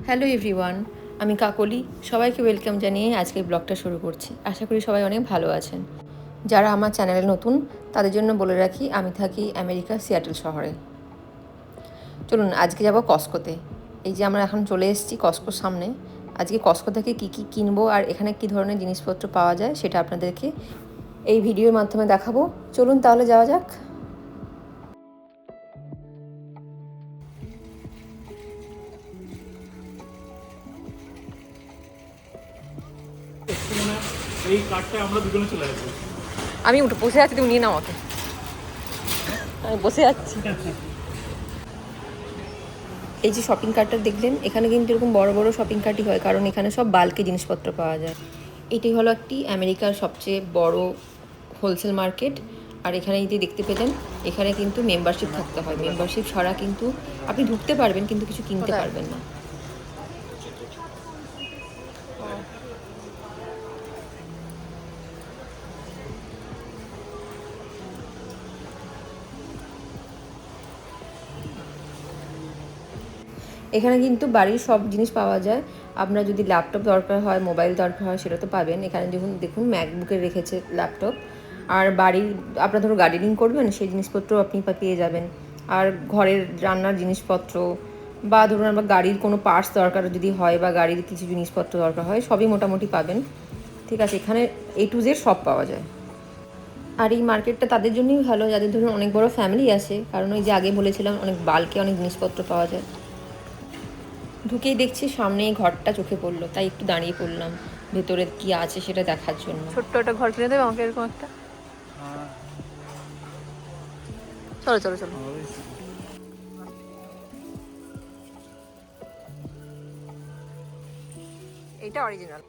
Hello everyone, আমি কাকলি। সবাইকে welcome জানিয়ে আজকের ব্লগটা শুরু করছি। আশা করি সবাই অনেক ভালো আছেন। যারা আমার চ্যানেলে নতুন তাদের জন্য বলে রাখি, আমি থাকি আমেরিকার সিয়াটল শহরে। চলুন আজকে যাব কস্কোতে। এই যে আমরা এখন চলে এসেছি কস্কোর সামনে। আজকে কস্কো থেকে কী কী কিনবো আর এখানে কী ধরনের জিনিসপত্র পাওয়া যায় সেটা আপনাদেরকে এই ভিডিওর মাধ্যমে দেখাবো। চলুন তাহলে যাওয়া যাক। এই কার্ডটা আমরা দুজনে চলে আসবো। আমি উঠে বসে আছি, তুমি নিয়ে নাও আমাকে। আমি বসে যাচ্ছি। এই যে শপিং কার্টটা দেখলেন, এখানে কিন্তু এরকম বড় বড় শপিং কার্টই হয়, কারণ এখানে সব বাল্কে জিনিসপত্র পাওয়া যায়। এটি হলো একটি আমেরিকার সবচেয়ে বড় হোলসেল মার্কেট। আর এখানে যদি দেখতে পেলেন, এখানে কিন্তু মেম্বারশিপ থাকতে হয়। মেম্বারশিপ ছাড়া কিন্তু আপনি ঢুকতে পারবেন, কিন্তু কিছু কিনতে পারবেন না। এখানে কিন্তু বাড়ির সব জিনিস পাওয়া যায়। আপনার যদি ল্যাপটপ দরকার হয়, মোবাইল দরকার হয়, সেটা তো পাবেন। এখানে দেখুন ম্যাকবুকের রেখেছে ল্যাপটপ। আর বাড়ির আপনার ধরো গার্ডেনিং করবেন, সেই জিনিসপত্র আপনি পেয়ে যাবেন। আর ঘরের রান্নার জিনিসপত্র বা ধরুন আমার গাড়ির কোনো পার্টস দরকার যদি হয় বা গাড়ির কিছু জিনিসপত্র দরকার হয়, সবই মোটামুটি পাবেন। ঠিক আছে, এখানে A to Z সব পাওয়া যায়। আর এই মার্কেটটা তাদের জন্যই ভালো যাদের ধরুন অনেক বড় ফ্যামিলি আছে, কারণ ওই যে আগে বলেছিলাম অনেক বাল্কে অনেক জিনিসপত্র পাওয়া যায়। ঢুকেই দেখছি সামনে এই ঘরটা চোখে পড়লো, তাই একটু দাঁড়িয়ে পড়লাম ভেতরে কি আছে সেটা দেখার জন্য। ছোট্ট একটা ঘর কিনে দেবে আমাকে, এরকম একটা। চলো চলো চলো। এইটা অরিজিনাল।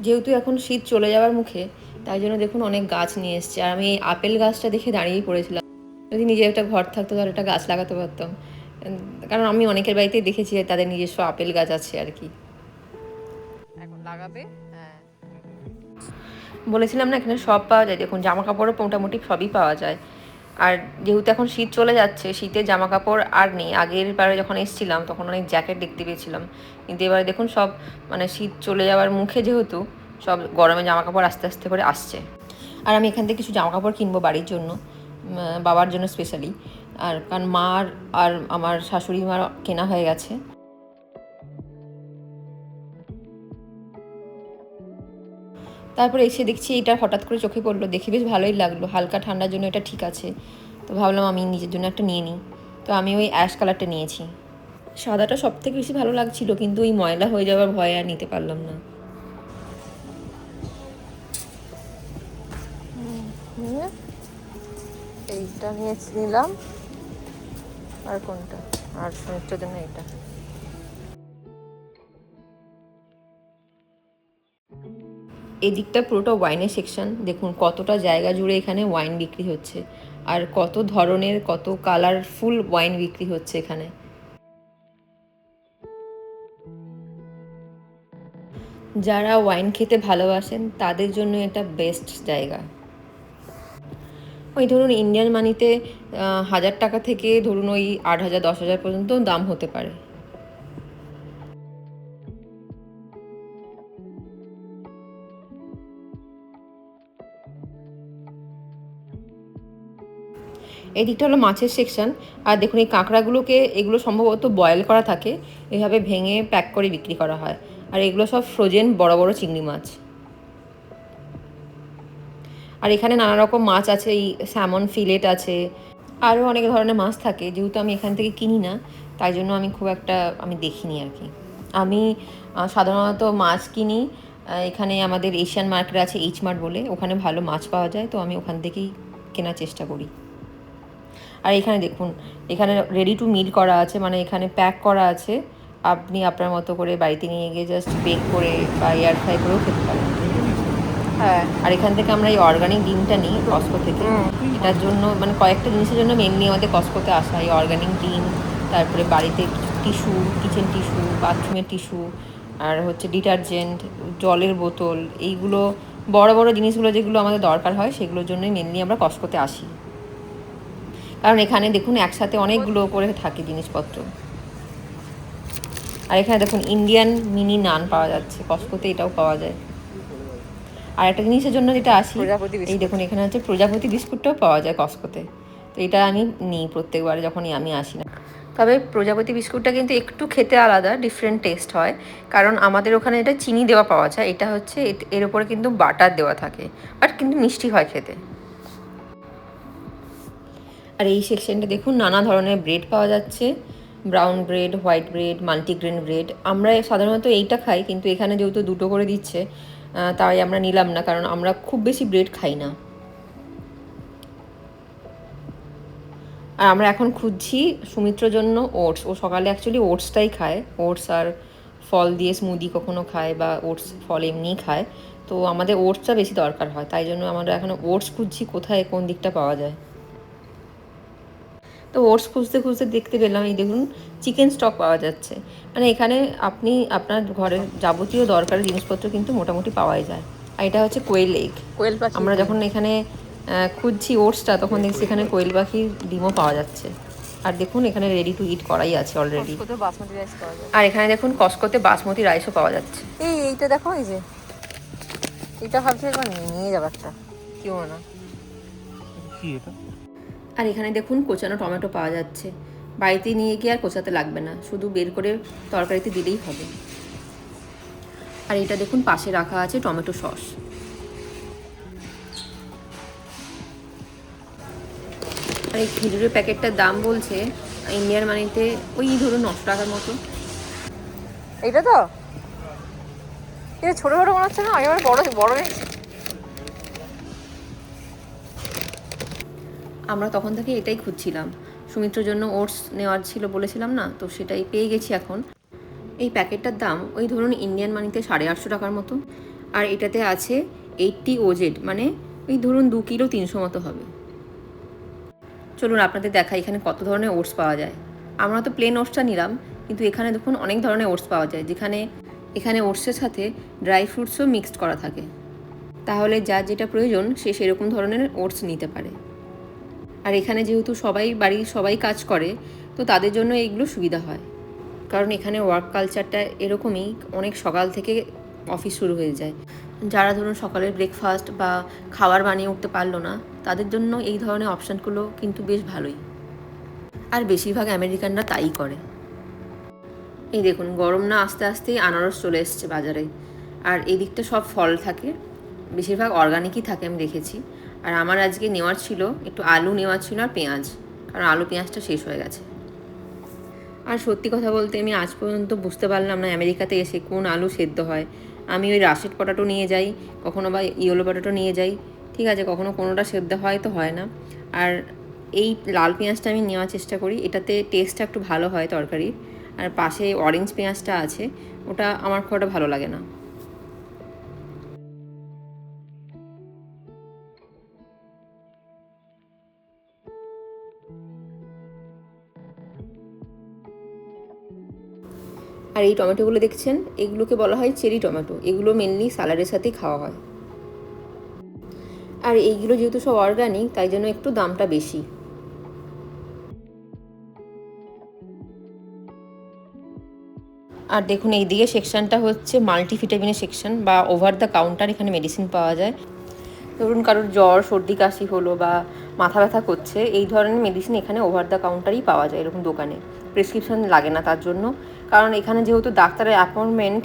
যেহেতু এখন শীত চলে যাওয়ার মুখে, তাই জন্য দেখুন অনেক গাছ নিয়ে এসছে। আর আমি এই আপেল গাছটা দেখে দাঁড়িয়েই পড়েছিলাম। যদি নিজের একটা ঘর থাকতো তাহলে একটা গাছ লাগাতে পারতাম, কারণ আমি অনেকের বাড়িতেই দেখেছি তাদের নিজস্ব আপেল গাছ আছে আর কি। এখন লাগাবে। হ্যাঁ, বলেছিলাম না এখানে সব পাওয়া যায়। দেখুন জামা কাপড়ও মোটামুটি সবই পাওয়া যায়। আর যেহেতু এখন শীত চলে যাচ্ছে, শীতের জামা কাপড় আর নেই। আগের বারে যখন এসেছিলাম তখন অনেক জ্যাকেট দেখতে পেয়েছিলাম, কিন্তু এবারে দেখুন সব মানে শীত চলে যাওয়ার মুখে যেহেতু সব গরমে জামা কাপড় আস্তে আস্তে করে আসছে। আর আমি এখান থেকে কিছু জামা কাপড় কিনবো বাড়ির জন্য, বাবার জন্য স্পেশালি। আর কারণ মার আর আমার শাশুড়ি মার কেনা হয়ে গেছে। তারপরে এসে দেখছি এটা হঠাৎ করে চোখে পড়লো, দেখে বেশ ভালোই লাগলো। হালকা ঠান্ডার জন্য এটা ঠিক আছে, তো ভাবলাম আমি নিজের জন্য একটা নিয়ে নিই। তো আমি ওই অ্যাশ কালারটা নিয়েছি। সাদাটা সব থেকে বেশি ভালো লাগছিল, কিন্তু ওই ময়লা হয়ে যাওয়ার ভয়ে আর নিতে পারলাম না। এইটা নিলাম। আর কোনটা? আর সুমিত্রার জন্য এটা। এদিকটা পুরোটা ওয়াইনের সেকশন। দেখুন কতটা জায়গা জুড়ে এখানে ওয়াইন বিক্রি হচ্ছে, আর কত ধরনের কত কালারফুল ওয়াইন বিক্রি হচ্ছে এখানে। যারা ওয়াইন খেতে ভালোবাসেন তাদের জন্য এটা বেস্ট জায়গা। ওই ধরুন ইন্ডিয়ান মানিতে 1000 টাকা থেকে ধরুন ওই 8000 10,000 পর্যন্ত দাম হতে পারে। এদিকটা হলো মাছের সেকশন। আর দেখুন এই কাঁকড়াগুলোকে, এগুলো সম্ভবত বয়েল করা থাকে, এভাবে ভেঙে প্যাক করে বিক্রি করা হয়। আর এগুলো সব ফ্রোজেন বড় বড় চিংড়ি মাছ। আর এখানে নানা রকম মাছ আছে, এই স্যামন ফিলেট আছে, আরও অনেক ধরনের মাছ থাকে। যেহেতু আমি এখান থেকে কিনি না, তাই জন্য আমি খুব একটা দেখিনি আর কি। আমি সাধারণত মাছ কিনি এখানে আমাদের এশিয়ান মার্কেট আছে এইচ মার্ট বলে, ওখানে ভালো মাছ পাওয়া যায়, তো আমি ওখান থেকেই কেনার চেষ্টা করি। আর এখানে দেখুন, এখানে রেডি টু মিল করা আছে, মানে এখানে প্যাক করা আছে। আপনি আপনার মতো করে বাড়িতে নিয়ে গিয়ে জাস্ট বেক করে বা এয়ার ফ্রাই করেও খেতে পারেন। হ্যাঁ, আর এখান থেকে আমরা এই অর্গানিক ডিমটা নিই কস্কো থেকে। এটার জন্য মানে কয়েকটা জিনিসের জন্য মেনলি আমাদের কস্কোতে আসা, এই অর্গানিক ডিম, তারপরে বাড়িতে টিস্যু, কিচেন টিস্যু, বাথরুমের টিস্যু, আর হচ্ছে ডিটারজেন্ট, জলের বোতল, এইগুলো বড় বড় জিনিসগুলো যেগুলো আমাদের দরকার হয় সেগুলোর জন্যই মেনলি আমরা কস্কোতে আসি। কারণ এখানে দেখুন একসাথে অনেকগুলো করে থাকে জিনিসপত্র। আর এখানে দেখুন ইন্ডিয়ান মিনি নান পাওয়া যাচ্ছে, কস্কোতে এটাও পাওয়া যায়। আর একটা জিনিসের জন্য যেটা আসি, এই দেখুন এখানে হচ্ছে প্রজাপতি বিস্কুটটাও পাওয়া যায় কস্কোতে। তো এটা আমি নিই প্রত্যেকবার যখনই আমি আসি না। তবে প্রজাপতি বিস্কুটটা কিন্তু একটু খেতে আলাদা, ডিফারেন্ট টেস্ট হয়। কারণ আমাদের ওখানে এটা চিনি দেওয়া পাওয়া যায়, এটা হচ্ছে এর উপরে কিন্তু বাটার দেওয়া থাকে, বাট কিন্তু মিষ্টি হয় খেতে। আর এই সেকশনটা দেখুন নানা ধরনের ব্রেড পাওয়া যাচ্ছে, brown bread, white bread, multigrain bread. আমরা সাধারণত এইটা খাই, কিন্তু এখানে যেহেতু দুটো করে দিচ্ছে তাই আমরা নিলাম না, কারণ আমরা খুব বেশি ব্রেড খাই না। আর আমরা এখন খুঁজছি সুমিত্রর জন্য ওটস। ও সকালে অ্যাকচুয়ালি ওটসটাই খায়, ওটস আর ফল দিয়ে স্মুদি কখনো খায়, বা ওটস ফল এমনিই খায়। তো আমাদের ওটসটা বেশি দরকার হয়, তাই জন্য আমরা এখন ওটস খুঁজছি কোথায় কোন দিকটা পাওয়া যায়। তো ওটস খুঁজতে খুঁজতে দেখতে পেলাম এই দেখুন চিকেন স্টক পাওয়া যাচ্ছে। মানে এখানে আপনি আপনার ঘরের যাবতীয় দরকারি জিনিসপত্র কিন্তু মোটামুটি পাওয়াই যায়। আর এটা হচ্ছে কোয়েল এগ। কোয়েল পাখি। আমরা যখন এখানে খুঁজছি ওটসটা, তখন দেখছি এখানে কোয়েল পাখির ডিমও পাওয়া যাচ্ছে। আর দেখুন এখানে রেডি টু ইট করাই আছে অলরেডি। বাসমতি রাইস পাওয়া যায়। আর এখানে দেখুন কস্কোতে বাসমতি রাইসও পাওয়া যাচ্ছে। এইটা দেখো, এই যে এটা ভাবছি একবার নিয়ে যাবো একটা, কেউ না। কি এটা? আর এখানে দেখুন কোচানো টমেটো পাওয়া যাচ্ছে। বাড়িতে নিয়ে গিয়ে আর কোচাতে লাগবে না, শুধু বের করে তরকারিতে দিলেই হবে। আর এটা দেখুন পাশে রাখা আছে টমেটো সস। আর এই খেজুরের প্যাকেটটার দাম বলছে ইন্ডিয়ান মানিতে ওই ধরুন 900 টাকার মতো। এইটা তো এটা ছোট ছোট মনে হচ্ছে না, একেবারে বড় বড় নেই। আমরা তখন থেকে এটাই খুঁজছিলাম, সুমিত্রর জন্য ওটস নেওয়ার ছিল বলেছিলাম না, তো সেটাই পেয়ে গেছি এখন। এই প্যাকেটটার দাম ওই ধরুন ইন্ডিয়ান মানিতে 850 টাকার মতো। আর এটাতে আছে 80 ওজেড, মানে ওই ধরুন 2 কিলো 300 মতো হবে। চলুন আপনাদের দেখাই এখানে কত ধরনের ওটস পাওয়া যায়। আমরা তো প্লেন ওটসটা নিলাম, কিন্তু এখানে দেখুন অনেক ধরনের ওটস পাওয়া যায়, যেখানে এখানে ওটসের সাথে ড্রাই ফ্রুটসও মিক্সড করা থাকে। তাহলে যার যেটা প্রয়োজন সে সেরকম ধরনের ওটস নিতে পারে। আর এখানে যেহেতু বাড়ির সবাই কাজ করে, তো তাদের জন্য এইগুলো সুবিধা হয়। কারণ এখানে ওয়ার্ক কালচারটা এরকমই, অনেক সকাল থেকে অফিস শুরু হয়ে যায়। যারা ধরুন সকালের ব্রেকফাস্ট বা খাবার বানিয়ে উঠতে পারলো না, তাদের জন্য এই ধরনের অপশানগুলো কিন্তু বেশ ভালোই। আর বেশিরভাগ আমেরিকানরা তাই করে। এই দেখুন গরম না আস্তে আস্তেই আনারস চলে এসছে বাজারে। আর এই দিকটা সব ফল থাকে, বেশিরভাগ অর্গানিকই থাকে আমি দেখেছি। আর আমার আজকে নেওয়ার ছিল একটু আলু নেওয়ার ছিল আর পেঁয়াজ, কারণ আলু পেঁয়াজটা শেষ হয়ে গেছে। আর সত্যি কথা বলতে আমি আজ পর্যন্ত বুঝতে পারলাম না আমেরিকাতে এসে কোন আলু সেদ্ধ হয়। আমি ওই রাশেড পটাটো নিয়ে যাই, কখনো বা ইয়েলো পটাটো নিয়ে যাই, ঠিক আছে, কখনো কোনোটা সেদ্ধ হয় তো হয় না। আর এই লাল পেঁয়াজটা আমি নেওয়ার চেষ্টা করি, এটাতে টেস্টটা একটু ভালো হয় তরকারির। আর পাশে অরেঞ্জ পেঁয়াজটা আছে, ওটা আমার খুব একটা ভালো লাগে না। আর এই টমেটোগুলো দেখছেন, এগুলোকে বলা হয় চেরি টমেটো। এগুলো মেনলি স্যালাডের সাথেই খাওয়া হয়। আর এইগুলো যেহেতু সব অর্গানিক, তাই জন্য একটু দামটা বেশি। আর দেখুন এই দিকে সেকশনটা হচ্ছে মাল্টিভিটামিনের সেকশন বা ওভার দ্য কাউন্টার, এখানে মেডিসিন পাওয়া যায়। ধরুন কারোর জ্বর সর্দি কাশি হলো বা মাথা ব্যথা করছে, এই ধরনের মেডিসিন এখানে ওভার দ্য কাউন্টারই পাওয়া যায় এরকম দোকানে, প্রেসক্রিপশন লাগে না তার জন্য। কারণ এখানে যেহেতু ডাক্তারের অ্যাপয়েন্টমেন্ট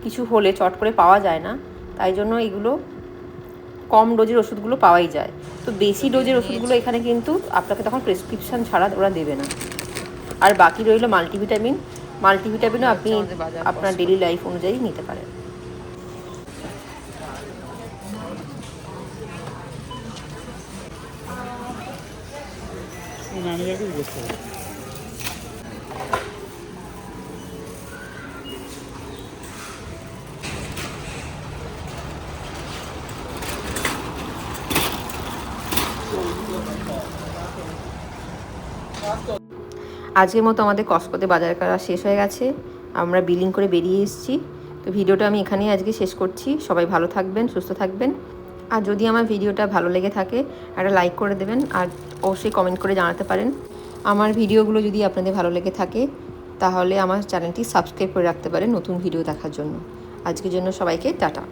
কিছু হলে চট করে পাওয়া যায় না, তাই জন্য এগুলো কম ডোজের ওষুধগুলো পাওয়াই যায়। তো বেশি ডোজের ওষুধগুলো এখানে কিন্তু আপনাকে তখন প্রেসক্রিপশন ছাড়া ওরা দেবে না। আর বাকি রইল মাল্টিভিটামিনও আপনি আপনার ডেলি লাইফ অনুযায়ী নিতে পারেন। ম্যানেজারকে জিজ্ঞেস করো। আজকের মতো আমাদের কস্কোতে বাজার করা শেষ হয়ে গেছে, আমরা বিলিং করে বেরিয়ে এসেছি। তো ভিডিওটা আমি এখানেই আজকে শেষ করছি। সবাই ভালো থাকবেন, সুস্থ থাকবেন, আর যদি আমার ভিডিওটা ভালো লেগে থাকে একটা লাইক করে দেবেন, আর অবশ্যই কমেন্ট করে জানাতে পারেন। আমার ভিডিওগুলো যদি আপনাদের ভালো লেগে থাকে তাহলে আমার চ্যানেলটি সাবস্ক্রাইব করে রাখতে পারেন নতুন ভিডিও দেখার জন্য। আজকের জন্য সবাইকে টাটা।